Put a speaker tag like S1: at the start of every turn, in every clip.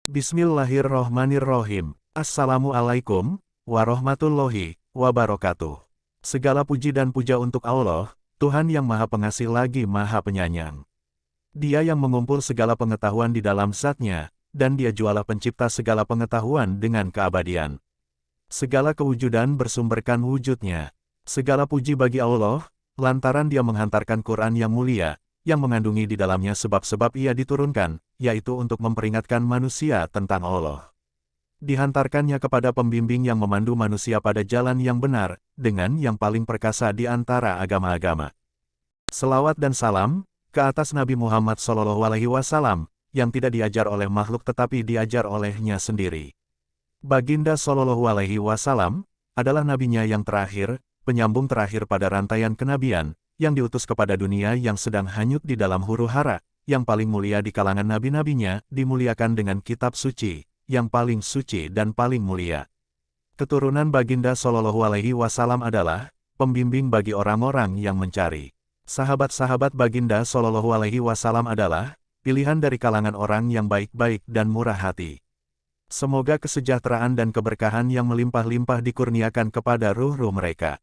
S1: Bismillahirrohmanirrohim. Assalamualaikum warahmatullahi wabarakatuh. Segala puji dan puja untuk Allah, Tuhan yang Maha Pengasih lagi Maha Penyayang. Dia yang mengumpul segala pengetahuan di dalam zat-Nya, dan Dia jualah pencipta segala pengetahuan dengan keabadian. Segala kewujudan bersumberkan wujud-Nya. Segala puji bagi Allah, lantaran Dia menghantarkan Quran yang mulia, yang mengandungi di dalamnya sebab-sebab Ia diturunkan, yaitu untuk memperingatkan manusia tentang Allah. Dihantarkannya kepada pembimbing yang memandu manusia pada jalan yang benar, dengan yang paling perkasa di antara agama-agama. Selawat dan salam, ke atas Nabi Muhammad SAW, yang tidak diajar oleh makhluk tetapi diajar olehnya sendiri. Baginda SAW adalah nabinya yang terakhir, penyambung terakhir pada rantaian kenabian, yang diutus kepada dunia yang sedang hanyut di dalam huru-hara, yang paling mulia di kalangan nabi-nabinya, dimuliakan dengan kitab suci, yang paling suci dan paling mulia. Keturunan Baginda SAW adalah pembimbing bagi orang-orang yang mencari. Sahabat-sahabat Baginda SAW adalah pilihan dari kalangan orang yang baik-baik dan murah hati. Semoga kesejahteraan dan keberkahan yang melimpah-limpah dikurniakan kepada ruh-ruh mereka.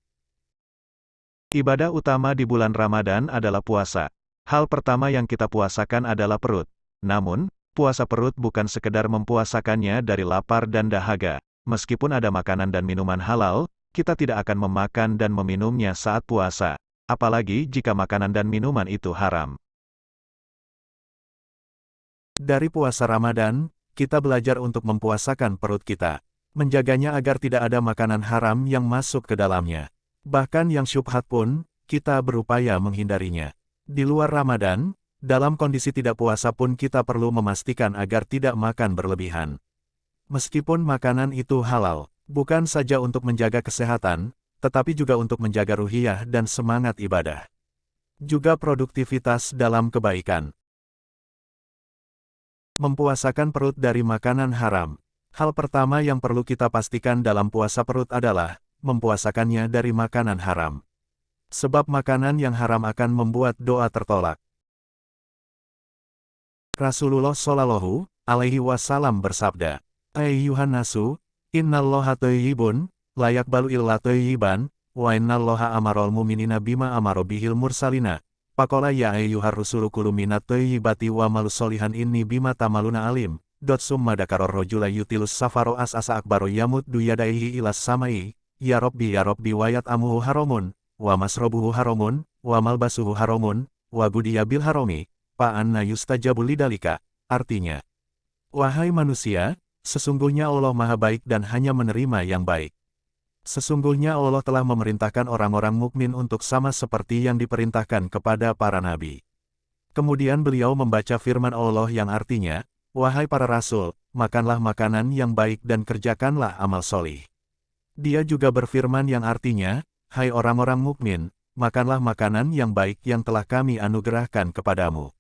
S1: Ibadah utama di bulan Ramadan adalah puasa. Hal pertama yang kita puasakan adalah perut. Namun, puasa perut bukan sekedar mempuasakannya dari lapar dan dahaga. Meskipun ada makanan dan minuman halal, kita tidak akan memakan dan meminumnya saat puasa. Apalagi jika makanan dan minuman itu haram. Dari puasa Ramadan, kita belajar untuk mempuasakan perut kita. Menjaganya agar tidak ada makanan haram yang masuk ke dalamnya. Bahkan yang syubhat pun, kita berupaya menghindarinya. Di luar Ramadan, dalam kondisi tidak puasa pun kita perlu memastikan agar tidak makan berlebihan. Meskipun makanan itu halal, bukan saja untuk menjaga kesehatan, tetapi juga untuk menjaga ruhiyah dan semangat ibadah. Juga produktivitas dalam kebaikan. Mempuasakan perut dari makanan haram. Hal pertama yang perlu kita pastikan dalam puasa perut adalah mempuasakannya dari makanan haram. Sebab makanan yang haram akan membuat doa tertolak. Rasulullah Shallallahu Alaihi Wasallam bersabda, Ayyuhan nasu, innallaha thayyibun, la yaqbalu illa thayyiban, wa innallaha amarul mu'minina bima amara bihil mursalina. Faqala ya ayyuhar rusulu kulu minat thayyibati wa malus solihan inni bima tamaluna alim. Summa dakaror rojula yutilus safaro asa akbaro yamud duyadaihi ilas samai. Ya Rabbi wayat amuhu haramun, wa masrobuhu haramun, wa malbasuhu haramun, wa gudiya bil harami, fa'anna yustajabu lidalika. Artinya, wahai manusia, sesungguhnya Allah Maha Baik dan hanya menerima yang baik. Sesungguhnya Allah telah memerintahkan orang-orang mukmin untuk sama seperti yang diperintahkan kepada para nabi. Kemudian beliau membaca firman Allah yang artinya, wahai para rasul, makanlah makanan yang baik dan kerjakanlah amal solih. Dia juga berfirman yang artinya, hai orang-orang mukmin, makanlah makanan yang baik yang telah kami anugerahkan kepadamu.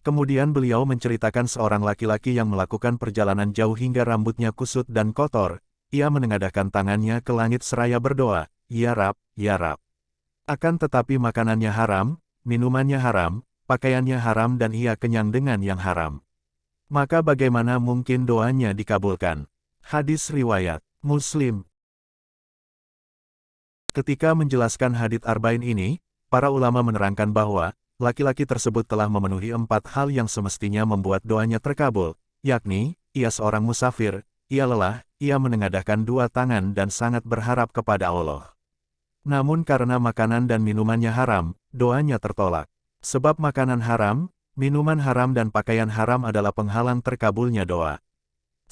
S1: Kemudian beliau menceritakan seorang laki-laki yang melakukan perjalanan jauh hingga rambutnya kusut dan kotor. Ia menengadahkan tangannya ke langit seraya berdoa, Ya Rab, Ya Rab. Akan tetapi makanannya haram, minumannya haram, pakaiannya haram dan ia kenyang dengan yang haram. Maka bagaimana mungkin doanya dikabulkan? Hadis riwayat Muslim. Ketika menjelaskan hadits arba'in ini, para ulama menerangkan bahwa, laki-laki tersebut telah memenuhi 4 hal yang semestinya membuat doanya terkabul, yakni, ia seorang musafir, ia lelah, ia menengadahkan 2 tangan dan sangat berharap kepada Allah. Namun karena makanan dan minumannya haram, doanya tertolak. Sebab makanan haram, minuman haram dan pakaian haram adalah penghalang terkabulnya doa.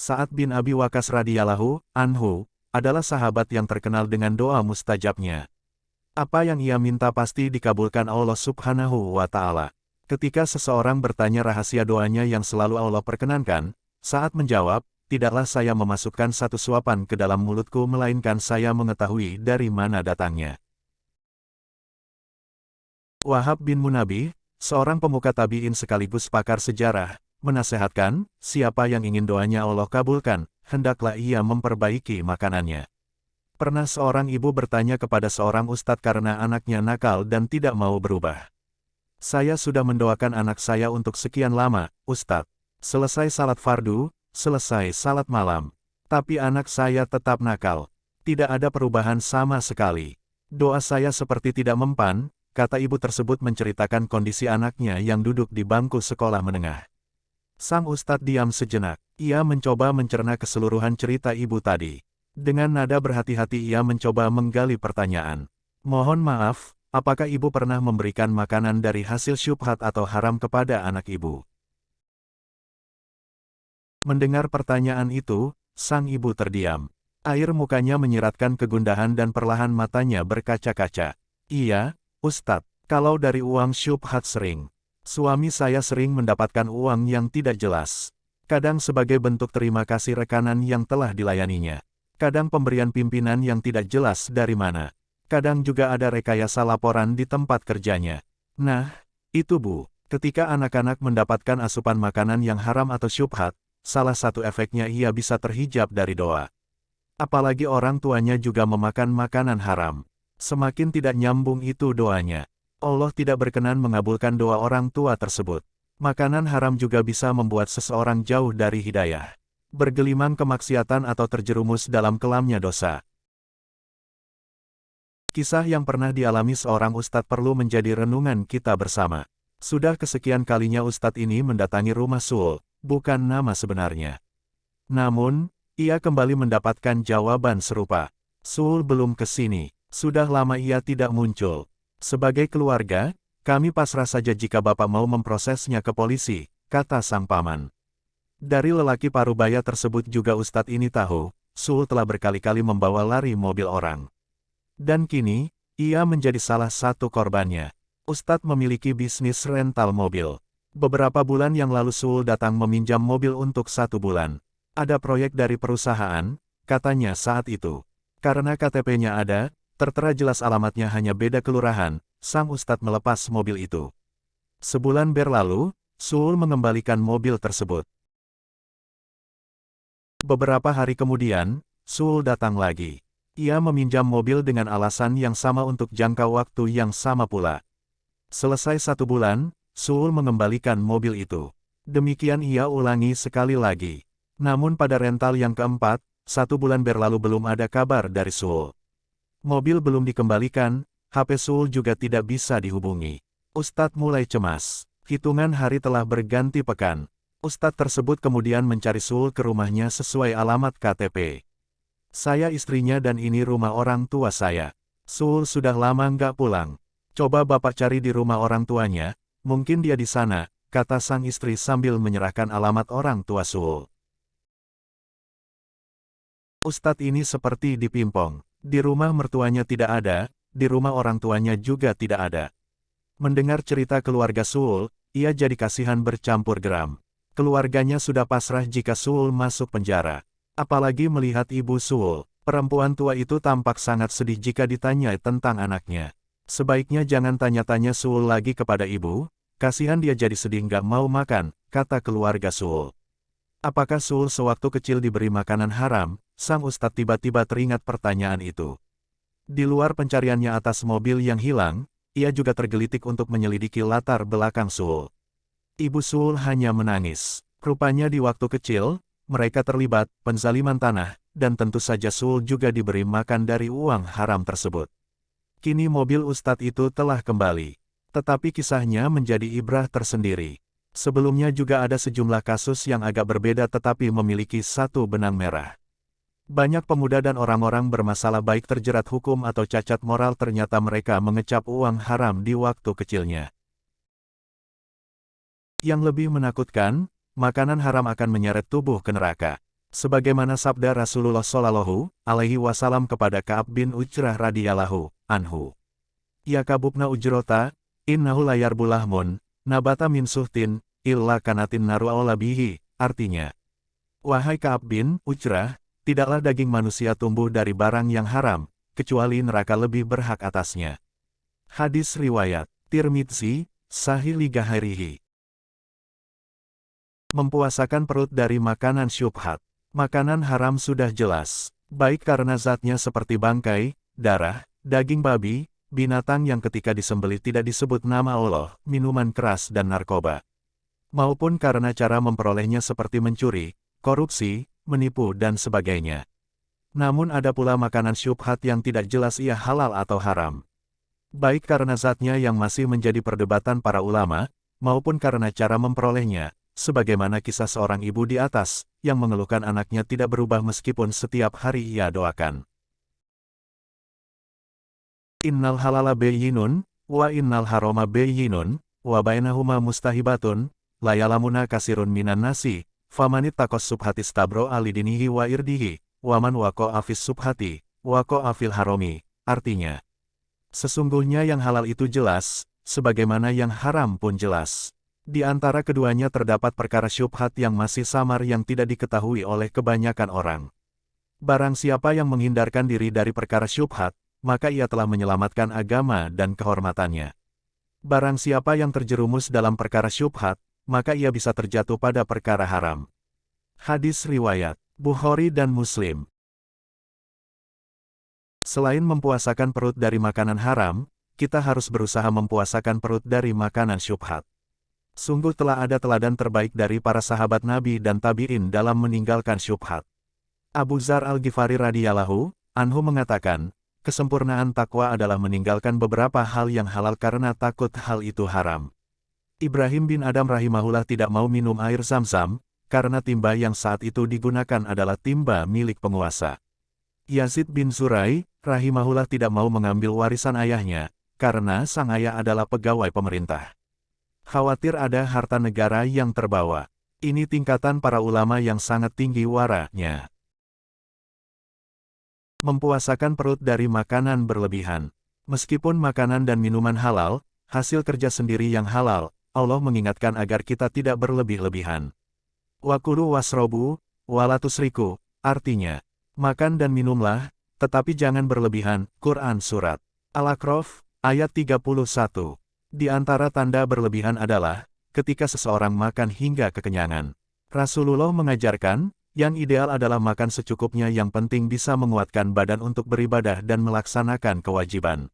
S1: Sa'ad bin Abi Waqqas radhiyallahu anhu, adalah sahabat yang terkenal dengan doa mustajabnya. Apa yang ia minta pasti dikabulkan Allah Subhanahu wa Ta'ala. Ketika seseorang bertanya rahasia doanya yang selalu Allah perkenankan, saat menjawab, tidaklah saya memasukkan satu suapan ke dalam mulutku melainkan saya mengetahui dari mana datangnya. Wahab bin Munabbih, seorang pemuka tabi'in sekaligus pakar sejarah, menasehatkan, siapa yang ingin doanya Allah kabulkan, hendaklah ia memperbaiki makanannya. Pernah seorang ibu bertanya kepada seorang ustadz karena anaknya nakal dan tidak mau berubah. Saya sudah mendoakan anak saya untuk sekian lama, Ustadz. Selesai salat fardu, selesai salat malam. Tapi anak saya tetap nakal. Tidak ada perubahan sama sekali. Doa saya seperti tidak mempan, kata ibu tersebut menceritakan kondisi anaknya yang duduk di bangku sekolah menengah. Sang ustadz diam sejenak. Ia mencoba mencerna keseluruhan cerita ibu tadi. Dengan nada berhati-hati ia mencoba menggali pertanyaan. Mohon maaf, apakah ibu pernah memberikan makanan dari hasil syubhat atau haram kepada anak ibu? Mendengar pertanyaan itu, sang ibu terdiam. Air mukanya menyiratkan kegundahan dan perlahan matanya berkaca-kaca. Iya, Ustadz, kalau dari uang syubhat sering. Suami saya sering mendapatkan uang yang tidak jelas. Kadang sebagai bentuk terima kasih rekanan yang telah dilayaninya. Kadang pemberian pimpinan yang tidak jelas dari mana. Kadang juga ada rekayasa laporan di tempat kerjanya. Nah, itu Bu, ketika anak-anak mendapatkan asupan makanan yang haram atau syubhat, salah satu efeknya ia bisa terhijab dari doa. Apalagi orang tuanya juga memakan makanan haram. Semakin tidak nyambung itu doanya. Allah tidak berkenan mengabulkan doa orang tua tersebut. Makanan haram juga bisa membuat seseorang jauh dari hidayah. Bergelimang kemaksiatan atau terjerumus dalam kelamnya dosa. Kisah yang pernah dialami seorang ustadz perlu menjadi renungan kita bersama. Sudah kesekian kalinya ustadz ini mendatangi rumah Suul, bukan nama sebenarnya. Namun, ia kembali mendapatkan jawaban serupa. Suul belum ke sini, sudah lama ia tidak muncul. Sebagai keluarga, kami pasrah saja jika Bapak mau memprosesnya ke polisi, kata sang paman. Dari lelaki parubaya tersebut juga ustadz ini tahu, Suul telah berkali-kali membawa lari mobil orang. Dan kini, ia menjadi salah satu korbannya. Ustadz memiliki bisnis rental mobil. Beberapa bulan yang lalu Suul datang meminjam mobil untuk 1 bulan. Ada proyek dari perusahaan, katanya saat itu. Karena KTP-nya ada, tertera jelas alamatnya hanya beda kelurahan, sang ustadz melepas mobil itu. Sebulan berlalu, Suul mengembalikan mobil tersebut. Beberapa hari kemudian, Suul datang lagi. Ia meminjam mobil dengan alasan yang sama untuk jangka waktu yang sama pula. Selesai 1 bulan, Suul mengembalikan mobil itu. Demikian ia ulangi sekali lagi. Namun pada rental yang keempat, 1 bulan berlalu belum ada kabar dari Suul. Mobil belum dikembalikan, HP Suul juga tidak bisa dihubungi. Ustadz mulai cemas. Hitungan hari telah berganti pekan. Ustadz tersebut kemudian mencari Suul ke rumahnya sesuai alamat KTP. Saya istrinya dan ini rumah orang tua saya. Suul sudah lama nggak pulang. Coba Bapak cari di rumah orang tuanya, mungkin dia di sana, kata sang istri sambil menyerahkan alamat orang tua Suul. Ustadz ini seperti dipimpong. Di rumah mertuanya tidak ada, di rumah orang tuanya juga tidak ada. Mendengar cerita keluarga Suul, ia jadi kasihan bercampur geram. Keluarganya sudah pasrah jika Suul masuk penjara. Apalagi melihat ibu Suul, perempuan tua itu tampak sangat sedih jika ditanya tentang anaknya. Sebaiknya jangan tanya-tanya Suul lagi kepada ibu, kasihan dia jadi sedih nggak mau makan, kata keluarga Suul. Apakah Suul sewaktu kecil diberi makanan haram? Sang ustadz tiba-tiba teringat pertanyaan itu. Di luar pencariannya atas mobil yang hilang, ia juga tergelitik untuk menyelidiki latar belakang Suul. Ibu Suul hanya menangis. Rupanya di waktu kecil, mereka terlibat penzaliman tanah, dan tentu saja Suul juga diberi makan dari uang haram tersebut. Kini mobil ustadz itu telah kembali. Tetapi kisahnya menjadi ibrah tersendiri. Sebelumnya juga ada sejumlah kasus yang agak berbeda tetapi memiliki satu benang merah. Banyak pemuda dan orang-orang bermasalah baik terjerat hukum atau cacat moral ternyata mereka mengecap uang haram di waktu kecilnya. Yang lebih menakutkan, makanan haram akan menyeret tubuh ke neraka. Sebagaimana sabda Rasulullah Shallallahu Alaihi Wasallam kepada Ka'ab bin Ujrah radhiyallahu anhu. Ya kabubna ujrota, innahu layarbul lahmun, nabata min suhtin, illa kanatin naru bihi, artinya. Wahai Ka'ab bin Ujrah, tidaklah daging manusia tumbuh dari barang yang haram, kecuali neraka lebih berhak atasnya. Hadis riwayat Tirmidzi, Sahih li Ghairihi. Mempuasakan perut dari makanan syubhat. Makanan haram sudah jelas, baik karena zatnya seperti bangkai, darah, daging babi, binatang yang ketika disembelih tidak disebut nama Allah, minuman keras dan narkoba. Maupun karena cara memperolehnya seperti mencuri, korupsi, menipu dan sebagainya. Namun ada pula makanan syubhat yang tidak jelas ia halal atau haram. Baik karena zatnya yang masih menjadi perdebatan para ulama, maupun karena cara memperolehnya, sebagaimana kisah seorang ibu di atas, yang mengeluhkan anaknya tidak berubah meskipun setiap hari ia doakan. Innal halala bayyinun, wa innal harama bayyinun, wa bainahuma mustahibatun, layalamuna kasirun minan nasi, famanit takos subhati stabro alidinihi wa irdihi, waman wako afis subhati, wako afil haromi. Artinya, sesungguhnya yang halal itu jelas, sebagaimana yang haram pun jelas. Di antara keduanya terdapat perkara syubhat yang masih samar yang tidak diketahui oleh kebanyakan orang. Barang siapa yang menghindarkan diri dari perkara syubhat, maka ia telah menyelamatkan agama dan kehormatannya. Barang siapa yang terjerumus dalam perkara syubhat, maka ia bisa terjatuh pada perkara haram. Hadis riwayat Bukhari dan Muslim. Selain mempuasakan perut dari makanan haram, kita harus berusaha mempuasakan perut dari makanan syubhat. Sungguh telah ada teladan terbaik dari para sahabat Nabi dan tabi'in dalam meninggalkan syubhat. Abu Dzar Al-Ghifari radhiyallahu anhu mengatakan, kesempurnaan takwa adalah meninggalkan beberapa hal yang halal karena takut hal itu haram. Ibrahim bin Adam rahimahullah tidak mau minum air Zam-Zam, karena timba yang saat itu digunakan adalah timba milik penguasa. Yazid bin Zurai rahimahullah tidak mau mengambil warisan ayahnya, karena sang ayah adalah pegawai pemerintah. Khawatir ada harta negara yang terbawa. Ini tingkatan para ulama yang sangat tinggi waranya. Mempuasakan perut dari makanan berlebihan. Meskipun makanan dan minuman halal, hasil kerja sendiri yang halal, Allah mengingatkan agar kita tidak berlebih-lebihan. Wakulu wasrobu, walatusriku, artinya, makan dan minumlah, tetapi jangan berlebihan. Quran Surat Al-A'raf, ayat 31. Di antara tanda berlebihan adalah, ketika seseorang makan hingga kekenyangan. Rasulullah mengajarkan, yang ideal adalah makan secukupnya, yang penting bisa menguatkan badan untuk beribadah dan melaksanakan kewajiban.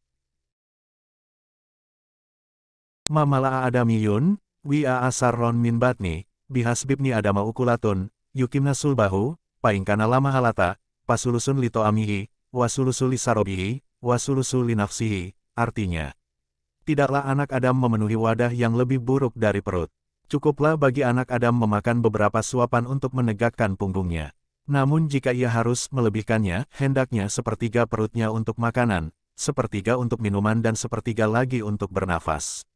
S1: Mamala'a adamiyun, wi'a asarron min batni, bihasbibni adama ukulatun, yukimna sulbahu, paingkana lama halata, pasulusun lito amihi, wasulusul lisarobihi, wasulusul linafsihi. Artinya, tidaklah anak Adam memenuhi wadah yang lebih buruk dari perut. Cukuplah bagi anak Adam memakan beberapa suapan untuk menegakkan punggungnya. Namun jika ia harus melebihkannya, hendaknya sepertiga perutnya untuk makanan, sepertiga untuk minuman dan sepertiga lagi untuk bernafas.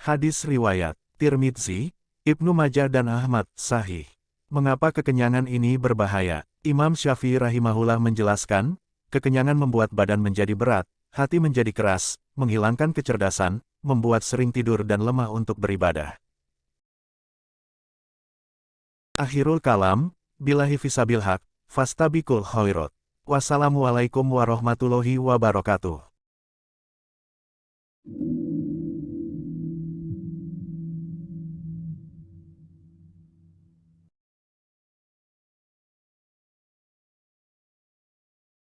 S1: Hadis riwayat Tirmidzi, Ibnu Majah dan Ahmad, sahih. Mengapa kekenyangan ini berbahaya? Imam Syafi'i rahimahullah menjelaskan, kekenyangan membuat badan menjadi berat, hati menjadi keras, menghilangkan kecerdasan, membuat sering tidur dan lemah untuk beribadah. Akhirul kalam, billahi fisabil haq, fastabiqul khairat. Wassalamualaikum warahmatullahi wabarakatuh.